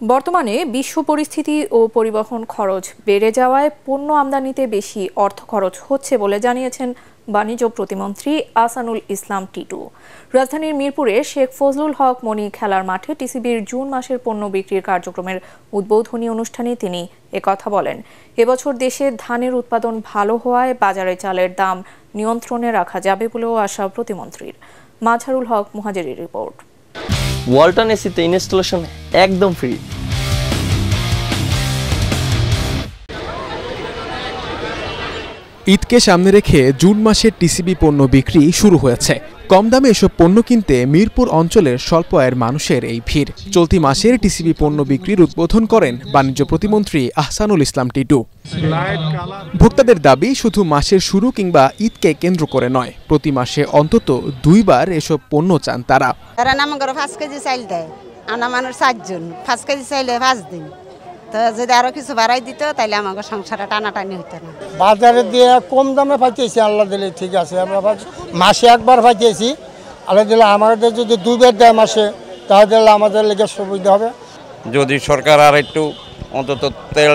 বর্তমানে বিশ্ব পরিস্থিতি ও পরিবহন খরচ বেড়ে যাওয়ায় পণ্য আমদানিতে বেশি অর্থ খরচ হচ্ছে বলে জানিয়েছেন বাণিজ্য প্রতিমন্ত্রী আহসানুল ইসলাম টিটু। রাজধানীর মিরপুরে শেখ ফজলুল হক মনি খেলার মাঠে টিসিবির জুন মাসের পণ্য বিক্রির কার্যক্রমের উদ্বোধনী অনুষ্ঠানে তিনি একথা বলেন। এবছর দেশে ধানের উৎপাদন ভালো হওয়ায় বাজারে চালের দাম নিয়ন্ত্রণে রাখা যাবে বলেও আশা প্রতিমন্ত্রীর। মাজহারুল হক মুহাজিরের রিপোর্ট। ওয়ালটন এসিতে ইনস্টলেশন একদম ফ্রি। ঈদকে সামনে রেখে জুন মাসে টিসিবি পণ্য বিক্রি শুরু হয়েছে। কম দামে এসব পণ্য কিনতে মিরপুর অঞ্চলের স্বল্প আয়ের মানুষের এই ভিড়। চলতি মাসের টিসিবি পণ্য বিক্রির উদ্বোধন করেন বাণিজ্য প্রতিমন্ত্রী আহসানুল ইসলাম টিটু। ভোক্তাদের দাবি শুধু মাসের শুরু কিংবা ঈদকে কেন্দ্র করে নয়, প্রতি মাসে অন্তত 2 বার এসব পণ্য চান তারা। তারা নাম করে 5 কেজি চাল দেয়, আনা মানুষ 4 জন, 5 কেজি চাইলে 5 দিন। তো যদি আরো কিছু বাড়াই দিত তাহলে আমাদের সংসারে টানাটানি হইতো না। বাজারে দিয়ে কম দামে পাইতেছি, আল্লাহ দিলে ঠিক আছে। আমরা মাসে একবার পাইতেছি, আল্লাহ দিলে আমাদের যদি 2 বার দেয় মাসে, তাহলে আমাদের লেগে সুবিধা হবে। যদি সরকার আর একটু অন্তত তেল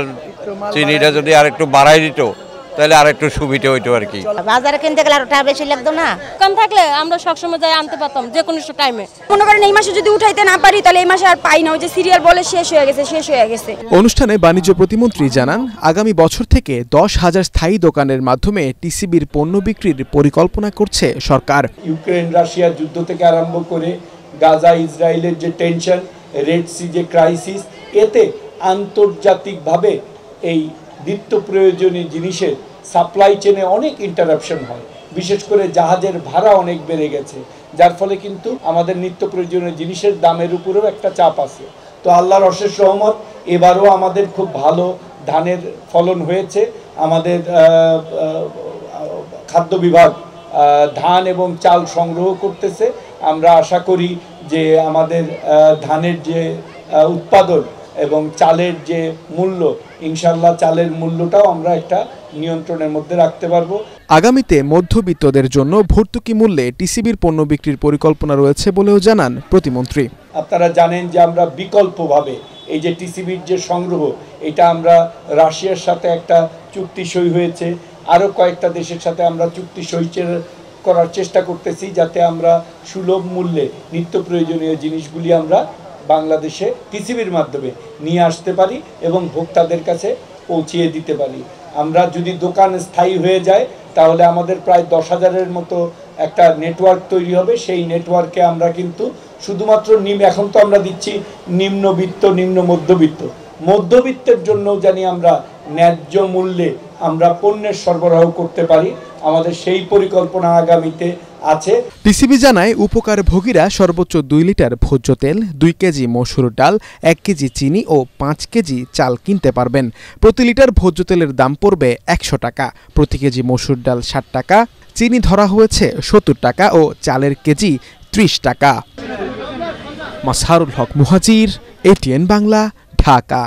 চিনিটা যদি আর একটু বাড়াই দিত তাহলে আর একটু সুবিধা হইতো আর কি। বাজারে কিনতে গেলে আর টাকা বেশি লাগতো না। কম থাকলে আমরা সবসময় যাই আনতে পারতাম যে কোনো টাইমে। মনে করেন এই মাসে যদি উঠাইতে না পারি তাহলে এই মাসে আর পাই না, ওই যে সিরিয়াল বলে শেষ হয়ে গেছে। অনুষ্ঠানে বাণিজ্য প্রতিমন্ত্রী জানান, আগামী বছর থেকে 10,000 স্থায়ী দোকানের মাধ্যমে টিসিবির পণ্য বিক্রির পরিকল্পনা করছে সরকার। ইউক্রেন রাশিয়া যুদ্ধ থেকে আরম্ভ করে গাজা ইসরায়েলের যে টেনশন, রেড সি যে ক্রাইসিস, এতে আন্তর্জাতিকভাবে এই নিত্য প্রয়োজনীয় জিনিসের সাপ্লাই চেনে অনেক ইন্টারাপশন হয়। বিশেষ করে জাহাজের ভাড়া অনেক বেড়ে গেছে, যার ফলে কিন্তু আমাদের নিত্য প্রয়োজনীয় জিনিসের দামের উপরেও একটা চাপ আছে। তো আল্লাহর অশেষ রহমত, এবারও আমাদের খুব ভালো ধানের ফলন হয়েছে। আমাদের খাদ্য বিভাগ ধান এবং চাল সংগ্রহ করতেছে। আমরা আশা করি যে আমাদের ধানের যে উৎপাদন এবং চালের যে মূল্য, ইনশাল্লাহ চালের মূল্যটাও আমরা একটা নিয়ন্ত্রণের মধ্যে রাখতে পারবো। আগামীতে মধ্যবিত্তদের জন্য ভর্তুকি মূল্যে টিসিবির পণ্য বিক্রির পরিকল্পনা রয়েছে বলেও জানান প্রতিমন্ত্রী। আপনারা জানেন যে আমরা বিকল্পভাবে এই যে টিসিবির যে সংগ্রহ, এটা আমরা রাশিয়ার সাথে একটা চুক্তি সই হয়েছে, আরও কয়েকটা দেশের সাথে আমরা চুক্তি সই করার চেষ্টা করতেছি, যাতে আমরা সুলভ মূল্যে নিত্য প্রয়োজনীয় জিনিসগুলি আমরা বাংলাদেশে টিসিবির মাধ্যমে নিয়ে আসতে পারি এবং ভোক্তাদের কাছে পৌঁছিয়ে দিতে পারি। আমরা যদি দোকান স্থায়ী হয়ে যায় তাহলে আমাদের প্রায় 10,000-এর মতো একটা নেটওয়ার্ক তৈরি হবে। সেই নেটওয়ার্কে আমরা কিন্তু শুধুমাত্র এখন তো আমরা দিচ্ছি নিম্নবিত্ত, নিম্ন মধ্যবিত্তের জন্য জানি আমরা ন্যায্য মূল্যে আমরা পণ্যের সরবরাহ করতে পারি। আমাদের সেই পরিকল্পনা আগামীতে আছে। টিসিবি জানায়, উপকারভোগীরা সর্বোচ্চ 2 লিটার ভোজ্য তেল, 2 কেজি মসুর ডাল, 1 কেজি চিনি ও 5 কেজি চাল কিনতে পারবেন। প্রতি লিটার ভোজ্য তেলের দাম পড়বে 100 টাকা, প্রতি কেজি মসুর ডাল 60 টাকা, চিনি ধরা হয়েছে 70 টাকা ও চালের কেজি 30 টাকা। মাজহারুল হক মুহাজির, ATN বাংলা, ঢাকা।